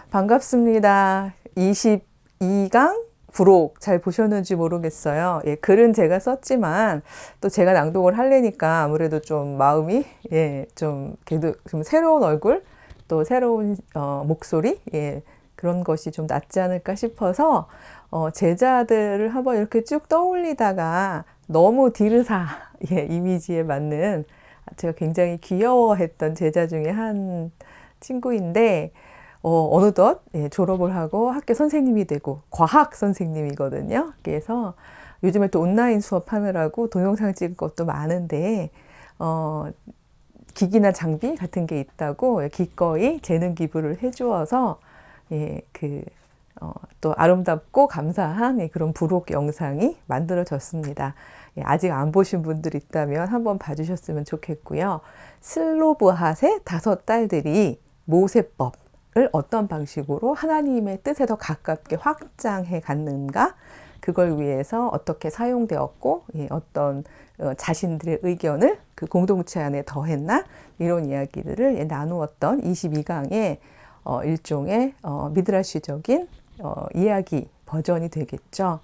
반갑습니다. 22강 부록 잘 보셨는지 모르겠어요. 예, 글은 제가 썼지만 또 제가 낭독을 하려니까 아무래도 좀 마음이 좀 그래도 좀 새로운 얼굴 또 새로운 목소리 그런 것이 좀 낫지 않을까 싶어서 제자들을 한번 이렇게 쭉 떠올리다가 너무 디르사 이미지에 맞는 제가 굉장히 귀여워했던 제자 중에 한 친구인데 어느덧 졸업을 하고 학교 선생님이 되고 과학 선생님이거든요. 그래서 요즘에 또 온라인 수업하느라고 동영상 찍을 것도 많은데 기기나 장비 같은 게 있다고 기꺼이 재능 기부를 해주어서 또 아름답고 감사한 그런 부록 영상이 만들어졌습니다. 아직 안 보신 분들 있다면 한번 봐주셨으면 좋겠고요. 슬로브핫의 5딸들이 모세법을 어떤 방식으로 하나님의 뜻에 더 가깝게 확장해 갔는가, 그걸 위해서 어떻게 사용되었고 어떤 자신들의 의견을 그 공동체 안에 더했나, 이런 이야기들을 나누었던 22강의 일종의 미드라시적인 이야기 버전이 되겠죠.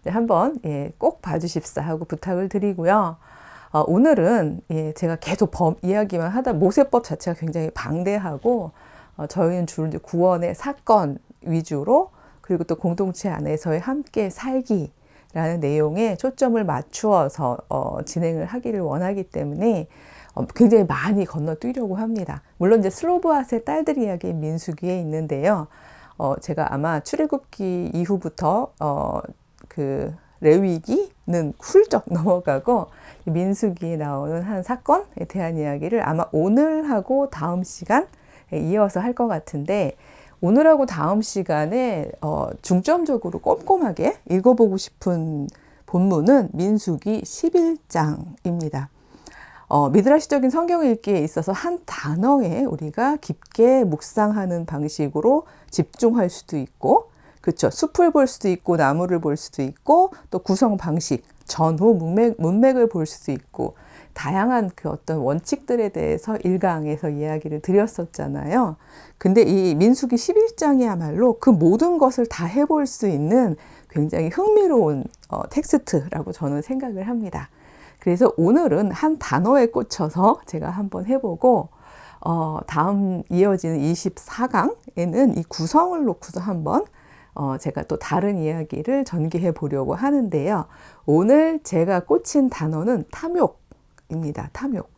한번 꼭 봐주십사 하고 부탁을 드리고요. 오늘은 제가 계속 이야기만 하다 모세법 자체가 굉장히 방대하고 저희는 주로 이제 구원의 사건 위주로, 그리고 또 공동체 안에서의 함께 살기라는 내용에 초점을 맞추어서 진행을 하기를 원하기 때문에 굉장히 많이 건너뛰려고 합니다. 물론 이제 슬로브핫의 딸들 이야기인 민수기에 있는데요. 제가 아마 출애굽기 이후부터 그 레위기는 훌쩍 넘어가고 민수기에 나오는 한 사건에 대한 이야기를 아마 오늘하고 다음 시간 이어서 할 것 같은데, 오늘하고 다음 시간에 중점적으로 꼼꼼하게 읽어보고 싶은 본문은 민수기 11장입니다. 미드라시적인 성경 읽기에 있어서 한 단어에 우리가 깊게 묵상하는 방식으로 집중할 수도 있고, 그렇죠. 숲을 볼 수도 있고 나무를 볼 수도 있고, 또 구성 방식, 전후 문맥을 볼 수도 있고, 다양한 그 어떤 원칙들에 대해서 1강에서 이야기를 드렸었잖아요. 근데 이 민수기 11장이야말로 그 모든 것을 다 해볼 수 있는 굉장히 흥미로운 텍스트라고 저는 생각을 합니다. 그래서 오늘은 한 단어에 꽂혀서 제가 한번 해보고, 다음 이어지는 24강에는 이 구성을 놓고서 한번 제가 또 다른 이야기를 전개해 보려고 하는데요. 오늘 제가 꽂힌 단어는 탐욕입니다. 탐욕.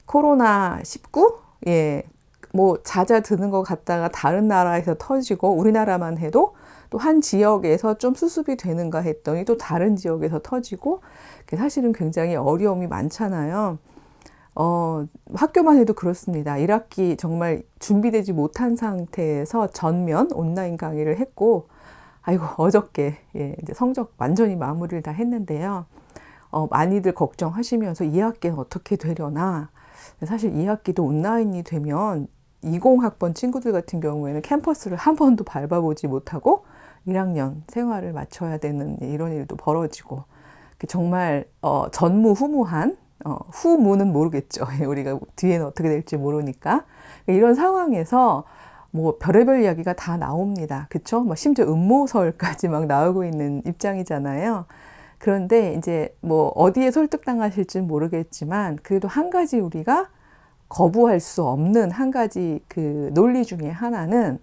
코로나19? 뭐 잦아드는 것 같다가 다른 나라에서 터지고, 우리나라만 해도 또 한 지역에서 좀 수습이 되는가 했더니 또 다른 지역에서 터지고, 사실은 굉장히 어려움이 많잖아요. 학교만 해도 그렇습니다. 1학기 정말 준비되지 못한 상태에서 전면 온라인 강의를 했고, 아이고 어저께 이제 성적 완전히 마무리를 다 했는데요. 많이들 걱정하시면서 2학기는 어떻게 되려나. 사실 2학기도 온라인이 되면 20학번 친구들 같은 경우에는 캠퍼스를 한 번도 밟아보지 못하고 1학년 생활을 마쳐야 되는 이런 일도 벌어지고, 정말 전무후무한, 후무는 모르겠죠. 우리가 뒤에는 어떻게 될지 모르니까. 이런 상황에서 뭐 별의별 이야기가 다 나옵니다. 그쵸? 뭐 심지어 음모설까지 막 나오고 있는 입장이잖아요. 그런데 이제 뭐 어디에 설득당하실지는 모르겠지만, 그래도 한 가지 우리가 거부할 수 없는 한 가지 그 논리 중에 하나는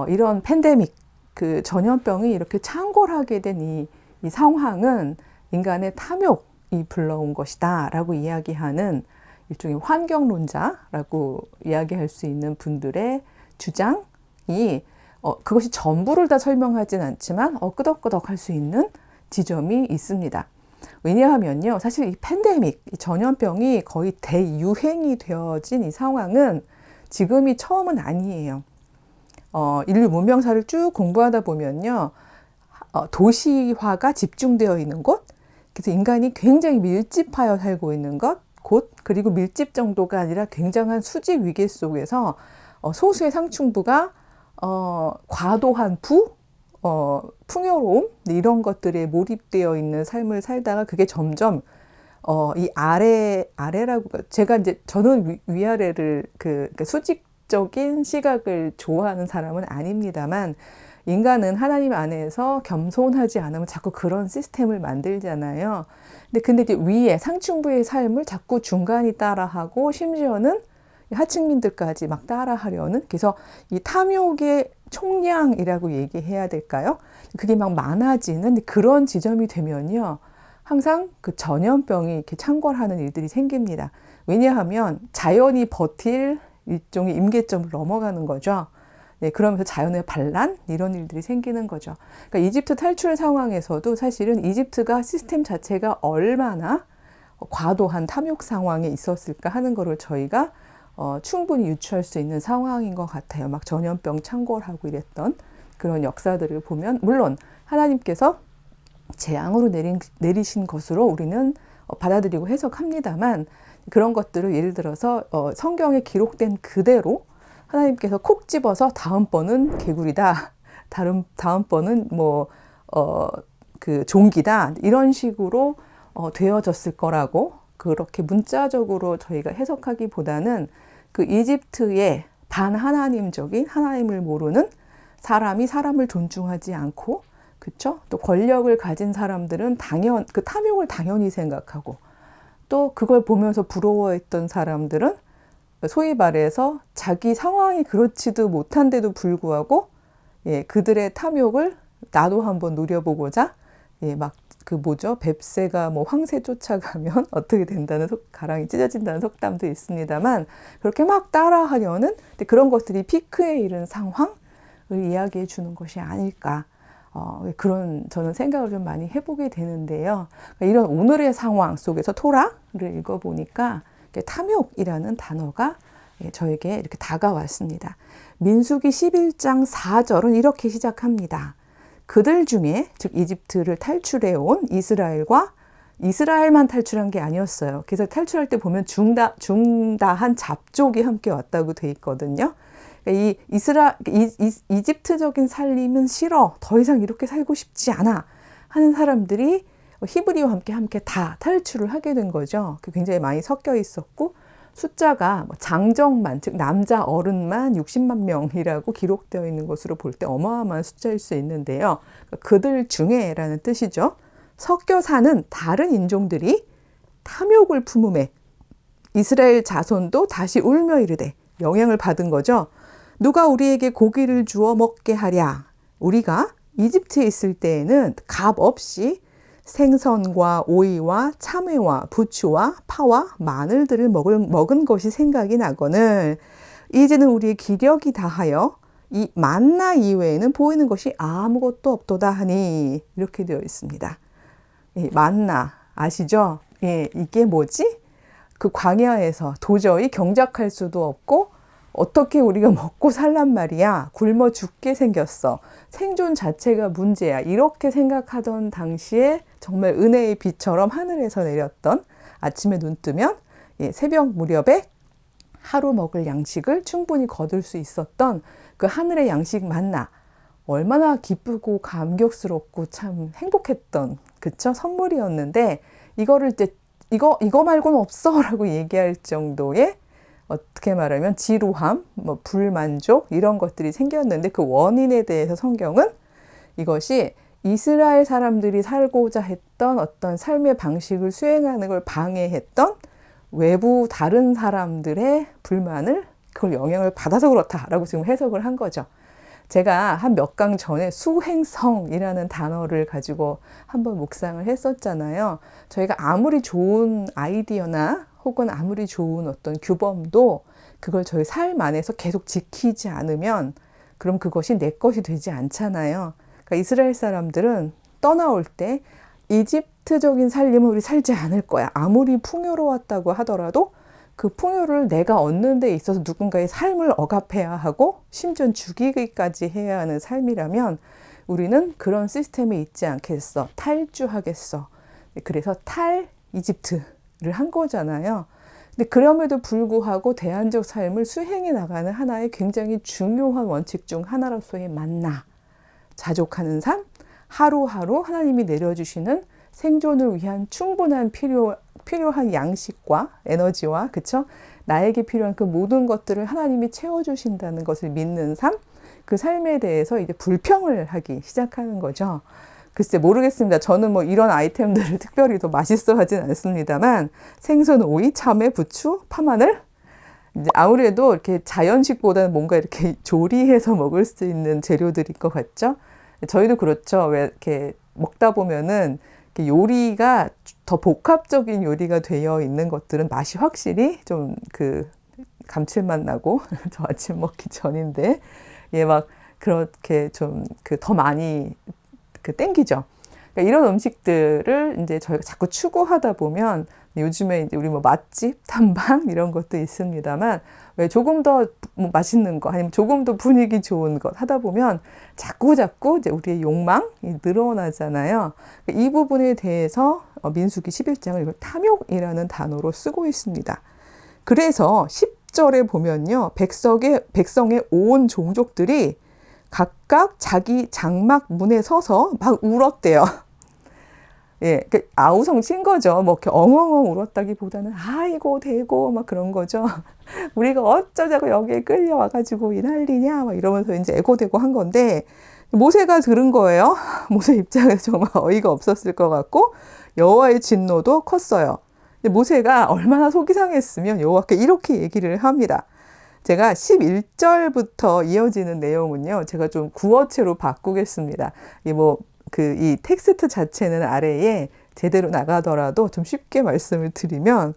이런 팬데믹, 그 전염병이 이렇게 창궐하게 된 이 상황은 인간의 탐욕이 불러온 것이다 라고 이야기하는 일종의 환경론자라고 이야기할 수 있는 분들의 주장이 그것이 전부를 다 설명하진 않지만 끄덕끄덕 할 수 있는 지점이 있습니다. 왜냐하면요, 사실 이 팬데믹, 이 전염병이 거의 대유행이 되어진 이 상황은 지금이 처음은 아니에요. 인류 문명사를 쭉 공부하다 보면요, 도시화가 집중되어 있는 곳, 그래서 인간이 굉장히 밀집하여 살고 있는 곳, 그리고 밀집 정도가 아니라 굉장한 수직 위계 속에서 소수의 상층부가 과도한 부, 풍요로움 이런 것들에 몰입되어 있는 삶을 살다가 그게 점점 이 아래라고 제가 이제 저는 위아래를 그러니까 수직적인 시각을 좋아하는 사람은 아닙니다만 인간은 하나님 안에서 겸손하지 않으면 자꾸 그런 시스템을 만들잖아요. 근데 이제 위에 상층부의 삶을 자꾸 중간이 따라하고 심지어는 하층민들까지 막 따라하려는 그래서 이 탐욕의 총량이라고 얘기해야 될까요? 그게 막 많아지는 그런 지점이 되면요. 항상 그 전염병이 이렇게 창궐하는 일들이 생깁니다. 왜냐하면 자연이 버틸 일종의 임계점을 넘어가는 거죠. 네, 그러면서 자연의 반란 이런 일들이 생기는 거죠. 그러니까 이집트 탈출 상황에서도 사실은 이집트가 시스템 자체가 얼마나 과도한 탐욕 상황에 있었을까 하는 거를 저희가 충분히 유추할 수 있는 상황인 것 같아요. 막 전염병 창궐하고 이랬던 그런 역사들을 보면 물론 하나님께서 재앙으로 내리신 것으로 우리는 받아들이고 해석합니다만 그런 것들을 예를 들어서 성경에 기록된 그대로 하나님께서 콕 집어서 다음번은 개구리다. 다음번은 그 종기다. 이런 식으로 되어졌을 거라고 그렇게 문자적으로 저희가 해석하기보다는 그 이집트의 반하나님적인 하나님을 모르는 사람이 사람을 존중하지 않고 그쵸? 또 권력을 가진 사람들은 그 탐욕을 당연히 생각하고 또 그걸 보면서 부러워했던 사람들은 소위 말해서 자기 상황이 그렇지도 못한데도 불구하고 그들의 탐욕을 나도 한번 누려보고자 막 그 뭐죠? 뱁새가 뭐 황새 쫓아가면 어떻게 된다는 가랑이 찢어진다는 속담도 있습니다만 그렇게 막 따라하려는 그런 것들이 피크에 이른 상황을 이야기해 주는 것이 아닐까. 그런 저는 생각을 좀 많이 해보게 되는데요. 이런 오늘의 상황 속에서 토라를 읽어보니까 탐욕이라는 단어가 저에게 이렇게 다가왔습니다. 민수기 11장 4절은 이렇게 시작합니다. 그들 중에 즉 이집트를 탈출해온 이스라엘만 탈출한 게 아니었어요. 그래서 탈출할 때 보면 중다한 잡족이 함께 왔다고 돼 있거든요. 이 이집트적인 살림은 싫어. 더 이상 이렇게 살고 싶지 않아. 하는 사람들이 히브리와 함께 다 탈출을 하게 된 거죠. 굉장히 많이 섞여 있었고 숫자가 장정만 즉 남자 어른만 60만 명이라고 기록되어 있는 것으로 볼 때 어마어마한 숫자일 수 있는데요. 그들 중에라는 뜻이죠. 섞여 사는 다른 인종들이 탐욕을 품음에 이스라엘 자손도 다시 울며 이르되 영향을 받은 거죠. 누가 우리에게 고기를 주어 먹게 하랴. 우리가 이집트에 있을 때에는 값 없이 생선과 오이와 참외와 부추와 파와 마늘들을 먹은 것이 생각이 나거늘 이제는 우리의 기력이 다하여 이 만나 이외에는 보이는 것이 아무것도 없도다 하니 이렇게 되어 있습니다. 만나 아시죠? 이게 뭐지? 그 광야에서 도저히 경작할 수도 없고 어떻게 우리가 먹고 살란 말이야. 굶어 죽게 생겼어. 생존 자체가 문제야. 이렇게 생각하던 당시에 정말 은혜의 비처럼 하늘에서 내렸던 아침에 눈 뜨면 새벽 무렵에 하루 먹을 양식을 충분히 거둘 수 있었던 그 하늘의 양식 만나. 얼마나 기쁘고 감격스럽고 참 행복했던 그쵸? 선물이었는데 이거를 이제 이거 말고는 없어 라고 얘기할 정도의 어떻게 말하면 지루함, 불만족 이런 것들이 생겼는데 그 원인에 대해서 성경은 이것이 이스라엘 사람들이 살고자 했던 어떤 삶의 방식을 수행하는 걸 방해했던 외부 다른 사람들의 불만을 그걸 영향을 받아서 그렇다라고 지금 해석을 한 거죠. 제가 한 몇 강 전에 수행성이라는 단어를 가지고 한번 묵상을 했었잖아요. 저희가 아무리 좋은 아이디어나 혹은 아무리 좋은 어떤 규범도 그걸 저희 삶 안에서 계속 지키지 않으면 그럼 그것이 내 것이 되지 않잖아요. 그러니까 이스라엘 사람들은 떠나올 때 이집트적인 살림은 우리 살지 않을 거야. 아무리 풍요로웠다고 하더라도 그 풍요를 내가 얻는 데 있어서 누군가의 삶을 억압해야 하고 심지어 죽이기까지 해야 하는 삶이라면 우리는 그런 시스템에 있지 않겠어. 탈주하겠어. 그래서 이집트를 한 거잖아요. 근데 그럼에도 불구하고 대안적 삶을 수행해 나가는 하나의 굉장히 중요한 원칙 중 하나로서의 만나. 자족하는 삶, 하루하루 하나님이 내려주시는 생존을 위한 충분한 필요한 양식과 에너지와, 그쵸? 나에게 필요한 그 모든 것들을 하나님이 채워주신다는 것을 믿는 삶, 그 삶에 대해서 이제 불평을 하기 시작하는 거죠. 글쎄 모르겠습니다. 저는 뭐 이런 아이템들을 특별히 더 맛있어 하진 않습니다만, 생선, 오이, 참외, 부추, 파마늘, 이제 아무래도 이렇게 자연식보다는 뭔가 이렇게 조리해서 먹을 수 있는 재료들일 것 같죠? 저희도 그렇죠. 왜 이렇게 먹다 보면은 이렇게 요리가 더 복합적인 요리가 되어 있는 것들은 맛이 확실히 좀 그 감칠맛 나고 저 아침 먹기 전인데 예, 막 그렇게 좀 그 더 많이 그 땡기죠. 그러니까 이런 음식들을 이제 저희가 자꾸 추구하다 보면 요즘에 이제 우리 뭐 맛집, 탐방 이런 것도 있습니다만 왜 조금 더 뭐 맛있는 거 아니면 조금 더 분위기 좋은 것 하다 보면 자꾸 이제 우리의 욕망이 늘어나잖아요. 이 부분에 대해서 민수기 11장을 이걸 탐욕이라는 단어로 쓰고 있습니다. 그래서 10절에 보면요. 백성의 온 종족들이 각각 자기 장막 문에 서서 막 울었대요. 예, 아우성친 거죠. 뭐 이렇게 엉엉엉 울었다기보다는 아이고 대고 막 그런 거죠. 우리가 어쩌자고 여기에 끌려와가지고 이 난리냐 막 이러면서 이제 애고대고 한 건데 모세가 들은 거예요. 모세 입장에서 정말 어이가 없었을 것 같고 여호와의 진노도 컸어요. 모세가 얼마나 속이 상했으면 여호와께 이렇게 얘기를 합니다. 제가 11절부터 이어지는 내용은요, 제가 좀 구어체로 바꾸겠습니다. 이 텍스트 자체는 아래에 제대로 나가더라도 좀 쉽게 말씀을 드리면,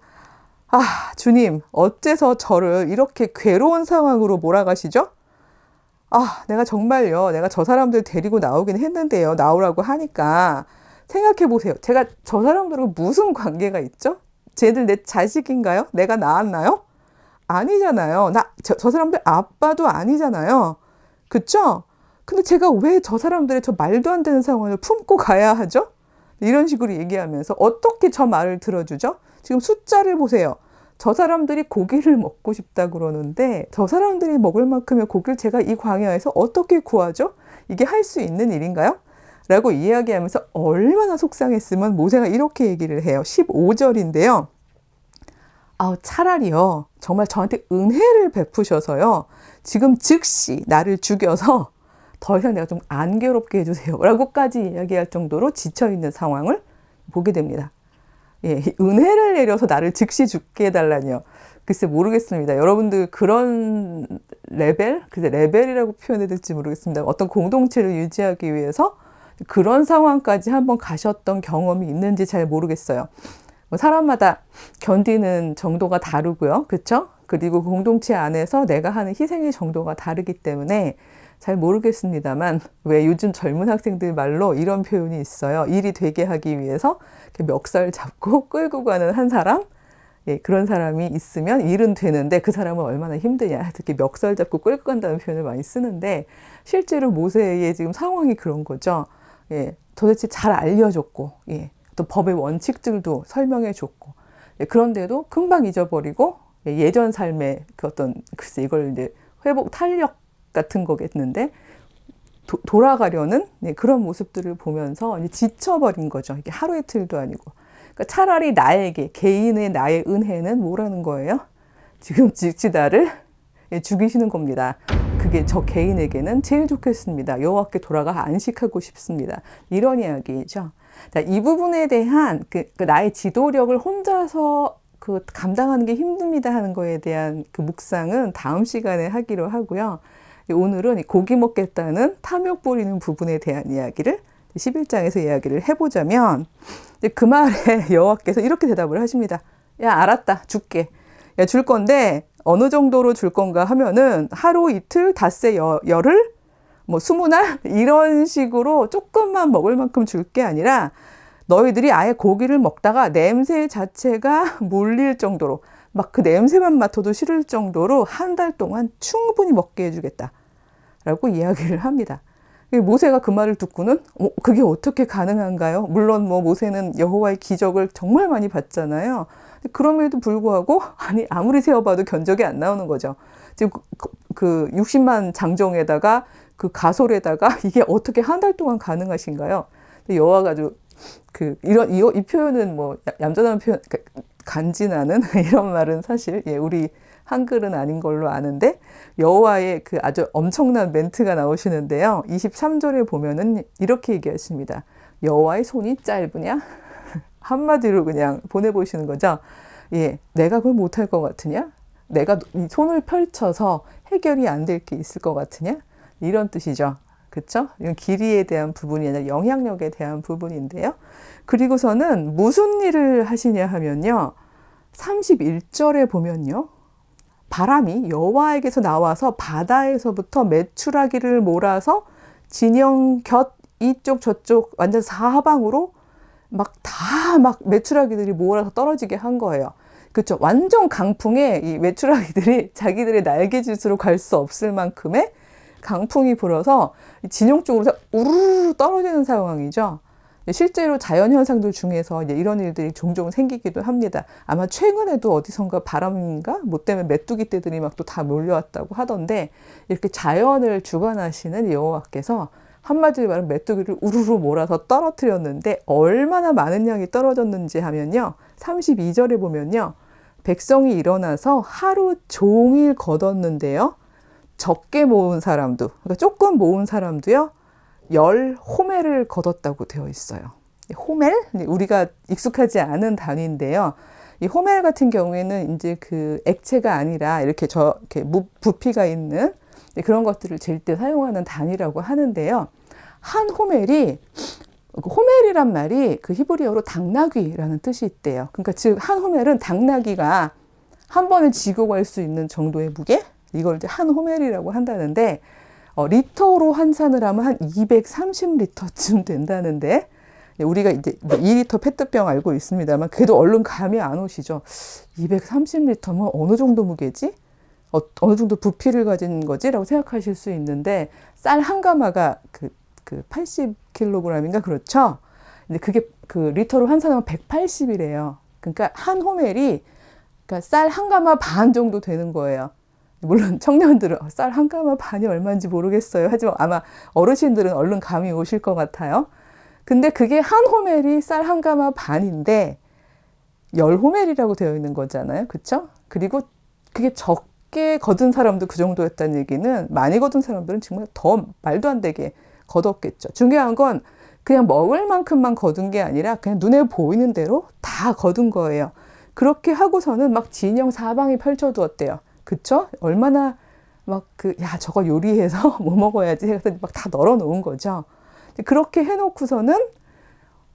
아, 주님, 어째서 저를 이렇게 괴로운 상황으로 몰아가시죠? 아, 내가 정말요, 내가 저 사람들 데리고 나오긴 했는데요, 나오라고 하니까. 생각해 보세요. 제가 저 사람들하고 무슨 관계가 있죠? 쟤들 내 자식인가요? 내가 낳았나요? 아니잖아요. 저 사람들 아빠도 아니잖아요. 그쵸? 근데 제가 왜 저 사람들의 저 말도 안 되는 상황을 품고 가야 하죠? 이런 식으로 얘기하면서 어떻게 저 말을 들어주죠? 지금 숫자를 보세요. 저 사람들이 고기를 먹고 싶다 그러는데 저 사람들이 먹을 만큼의 고기를 제가 이 광야에서 어떻게 구하죠? 이게 할 수 있는 일인가요? 라고 이야기하면서 얼마나 속상했으면 모세가 이렇게 얘기를 해요. 15절인데요. 차라리요. 정말 저한테 은혜를 베푸셔서요. 지금 즉시 나를 죽여서 더 이상 내가 좀 안 괴롭게 해주세요. 라고까지 이야기할 정도로 지쳐있는 상황을 보게 됩니다. 예, 은혜를 내려서 나를 즉시 죽게 해달라니요. 글쎄 모르겠습니다. 여러분들 그런 글쎄 레벨이라고 표현해야 될지 모르겠습니다. 어떤 공동체를 유지하기 위해서 그런 상황까지 한번 가셨던 경험이 있는지 잘 모르겠어요. 사람마다 견디는 정도가 다르고요. 그렇죠? 그리고 공동체 안에서 내가 하는 희생의 정도가 다르기 때문에 잘 모르겠습니다만 왜 요즘 젊은 학생들 말로 이런 표현이 있어요. 일이 되게 하기 위해서 이렇게 멱살 잡고 끌고 가는 한 사람? 예, 그런 사람이 있으면 일은 되는데 그 사람은 얼마나 힘드냐. 특히 멱살 잡고 끌고 간다는 표현을 많이 쓰는데 실제로 모세의 지금 상황이 그런 거죠. 예, 도대체 잘 알려줬고, 예, 또 법의 원칙들도 설명해 줬고, 예, 그런데도 금방 잊어버리고 예전 삶의 그 어떤 글쎄 이걸 이제 회복 탄력 같은 거겠는데 돌아가려는 그런 모습들을 보면서 이제 지쳐버린 거죠. 이게 하루 이틀도 아니고. 그러니까 차라리 나에게 개인의 나의 은혜는 뭐라는 거예요? 지금 즉시 나를 죽이시는 겁니다. 그게 저 개인에게는 제일 좋겠습니다. 여호와께 돌아가 안식하고 싶습니다. 이런 이야기죠. 자, 이 부분에 대한 그 나의 지도력을 혼자서 감당하는 게 힘듭니다 하는 거에 대한 그 묵상은 다음 시간에 하기로 하고요. 오늘은 고기 먹겠다는 탐욕 부리는 부분에 대한 이야기를 11장에서 이야기를 해보자면 그 말에 여호와께서 이렇게 대답을 하십니다. 야, 알았다. 줄게. 야, 줄 건데 어느 정도로 줄 건가 하면은 하루 이틀 닷새 열흘 뭐 20날 이런 식으로 조금만 먹을 만큼 줄 게 아니라 너희들이 아예 고기를 먹다가 냄새 자체가 몰릴 정도로 막 그 냄새만 맡아도 싫을 정도로 한 달 동안 충분히 먹게 해주겠다 라고 이야기를 합니다. 모세가 그 말을 듣고는 그게 어떻게 가능한가요? 물론 뭐 모세는 여호와의 기적을 정말 많이 봤잖아요. 그럼에도 불구하고 아무리 세어봐도 견적이 안 나오는 거죠. 지금 그 60만 장정에다가 그 가솔에다가 이게 어떻게 한 달 동안 가능하신가요? 여호와가 아주 이 표현은 뭐 얌전한 표현, 간지나는 이런 말은 사실 우리 한글은 아닌 걸로 아는데 여호와의 그 아주 엄청난 멘트가 나오시는데요. 23절에 보면은 이렇게 얘기하십니다. 여호와의 손이 짧으냐? 한마디로 그냥 보내보시는 거죠. 내가 그걸 못할 것 같으냐? 내가 이 손을 펼쳐서 해결이 안 될 게 있을 것 같으냐? 이런 뜻이죠. 그쵸? 이건 길이에 대한 부분이 아니라 영향력에 대한 부분인데요. 그리고서는 무슨 일을 하시냐 하면요. 31절에 보면요. 바람이 여호와에게서 나와서 바다에서부터 메추라기를 몰아서 진영 곁 이쪽 저쪽 완전 사방으로 막 메추라기들이 몰아서 떨어지게 한 거예요. 그렇죠. 완전 강풍에 이 메추라기들이 자기들의 날개짓으로 갈 수 없을 만큼의 강풍이 불어서 진영 쪽으로 우르르 떨어지는 상황이죠. 실제로 자연현상들 중에서 이런 일들이 종종 생기기도 합니다. 아마 최근에도 어디선가 바람인가 뭐 때문에 메뚜기 떼들이 막 또 다 몰려왔다고 하던데 이렇게 자연을 주관하시는 여호와께서 한마디로 말하면 메뚜기를 우르르 몰아서 떨어뜨렸는데 얼마나 많은 양이 떨어졌는지 하면요. 32절에 보면요. 백성이 일어나서 하루 종일 걷었는데요. 적게 모은 사람도, 그러니까 조금 모은 사람도요. 10호멜을 걷었다고 되어 있어요. 호멜? 우리가 익숙하지 않은 단위인데요. 이 호멜 같은 경우에는 이제 그 액체가 아니라 이렇게 부피가 있는 그런 것들을 잴 때 사용하는 단위라고 하는데요. 한 호멜이, 호멜이란 말이 그 히브리어로 당나귀라는 뜻이 있대요. 그러니까 즉 한 호멜은 당나귀가 한 번에 지고 갈 수 있는 정도의 무게? 이걸 이제 한 호멜이라고 한다는데 리터로 환산을 하면 한 230리터쯤 된다는데 우리가 이제 2리터 페트병 알고 있습니다만 그래도 얼른 감이 안 오시죠. 230리터면 어느 정도 무게지? 어느 정도 부피를 가진 거지? 라고 생각하실 수 있는데 쌀 한 가마가 그 80kg인가 그렇죠? 근데 그게 그 리터로 환산하면 180이래요. 그러니까 한 호멜이 그러니까 쌀 한 가마 반 정도 되는 거예요. 물론 청년들은 쌀 한 가마 반이 얼마인지 모르겠어요. 하지만 아마 어르신들은 얼른 감이 오실 것 같아요. 근데 그게 한 호멜이 쌀 한 가마 반인데 10호멜이라고 되어 있는 거잖아요. 그렇죠? 그리고 그게 적게 거둔 사람도 그 정도였다는 얘기는 많이 거둔 사람들은 정말 더 말도 안 되게 거뒀겠죠. 중요한 건 그냥 먹을 만큼만 거둔 게 아니라 그냥 눈에 보이는 대로 다 거둔 거예요. 그렇게 하고서는 막 진영 사방에 펼쳐두었대요. 그쵸? 얼마나 저거 요리해서 뭐 먹어야지 해서 막 다 널어 놓은 거죠. 그렇게 해놓고서는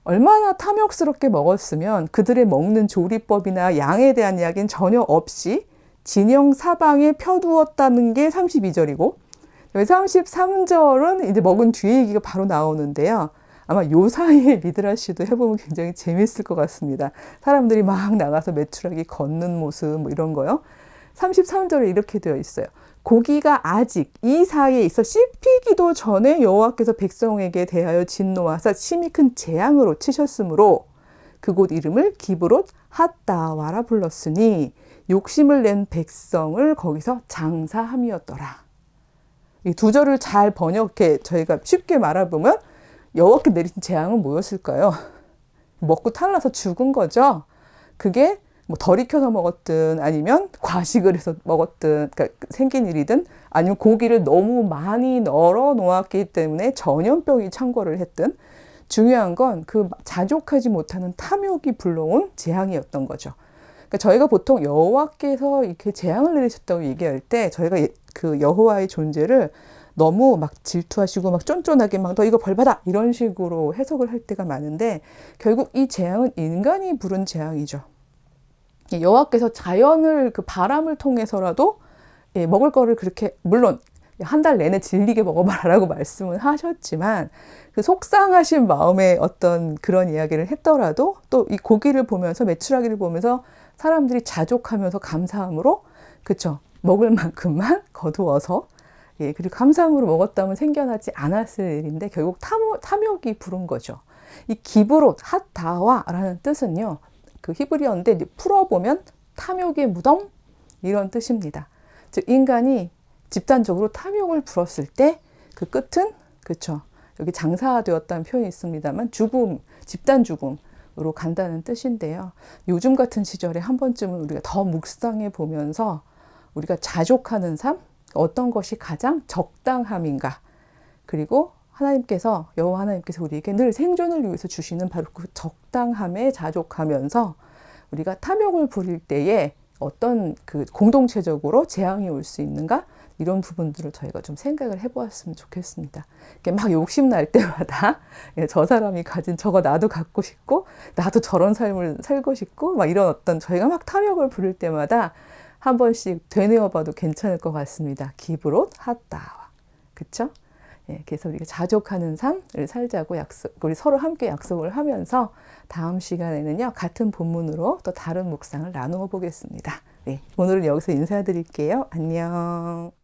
얼마나 탐욕스럽게 먹었으면 그들의 먹는 조리법이나 양에 대한 이야기는 전혀 없이 진영 사방에 펴두었다는 게 32절이고 33절은 이제 먹은 뒤에 얘기가 바로 나오는데요. 아마 요 사이에 미드라시도 해보면 굉장히 재밌을 것 같습니다. 사람들이 막 나가서 메추라기 걷는 모습 뭐 이런 거요. 33절에 이렇게 되어 있어요. 고기가 아직 이 사이에 있어 씹히기도 전에 여호와께서 백성에게 대하여 진노하사 심히 큰 재앙으로 치셨으므로 그곳 이름을 기브롯 핫다와라 불렀으니 욕심을 낸 백성을 거기서 장사함이었더라. 이 두 절을 잘 번역해 저희가 쉽게 말해보면 여호와께 내리신 재앙은 뭐였을까요? 먹고 탈나서 죽은 거죠. 그게 뭐 덜 익혀서 먹었든 아니면 과식을 해서 먹었든 그러니까 생긴 일이든 아니면 고기를 너무 많이 널어 놓았기 때문에 전염병이 창궐을 했든 중요한 건 그 자족하지 못하는 탐욕이 불러온 재앙이었던 거죠. 그러니까 저희가 보통 여호와께서 이렇게 재앙을 내리셨다고 얘기할 때 저희가 그 여호와의 존재를 너무 막 질투하시고 막 쫀쫀하게 막 너 이거 벌 받아 이런 식으로 해석을 할 때가 많은데 결국 이 재앙은 인간이 부른 재앙이죠. 여호와께서 자연을 그 바람을 통해서라도 먹을 거를 그렇게 물론 한 달 내내 질리게 먹어봐라라고 말씀을 하셨지만 그 속상하신 마음에 어떤 그런 이야기를 했더라도 또 이 고기를 보면서 메추라기를 보면서 사람들이 자족하면서 감사함으로 그쵸 먹을 만큼만 거두어서 그리고 감사함으로 먹었다면 생겨나지 않았을 일인데 결국 탐욕이 부른 거죠. 이 기브롯 핫다와라는 뜻은요. 그 히브리어인데 풀어보면 탐욕의 무덤 이런 뜻입니다. 즉 인간이 집단적으로 탐욕을 불었을 때 그 끝은 그쵸. 여기 장사되었다는 표현이 있습니다만 죽음, 집단 죽음으로 간다는 뜻인데요. 요즘 같은 시절에 한 번쯤은 우리가 더 묵상해 보면서 우리가 자족하는 삶, 어떤 것이 가장 적당함인가. 그리고 하나님께서, 여호와 하나님께서 우리에게 늘 생존을 위해서 주시는 바로 그 적당함에 자족하면서 우리가 탐욕을 부릴 때에 어떤 그 공동체적으로 재앙이 올 수 있는가? 이런 부분들을 저희가 좀 생각을 해보았으면 좋겠습니다. 이렇게 막 욕심 날 때마다 저 사람이 가진 저거 나도 갖고 싶고 나도 저런 삶을 살고 싶고 막 이런 어떤 저희가 막 탐욕을 부릴 때마다 한 번씩 되뇌어 봐도 괜찮을 것 같습니다. 기브롯 핫다와. 그쵸? 그래서 우리가 자족하는 삶을 살자고 우리 서로 함께 약속을 하면서 다음 시간에는요, 같은 본문으로 또 다른 묵상을 나누어 보겠습니다. 네, 오늘은 여기서 인사드릴게요. 안녕.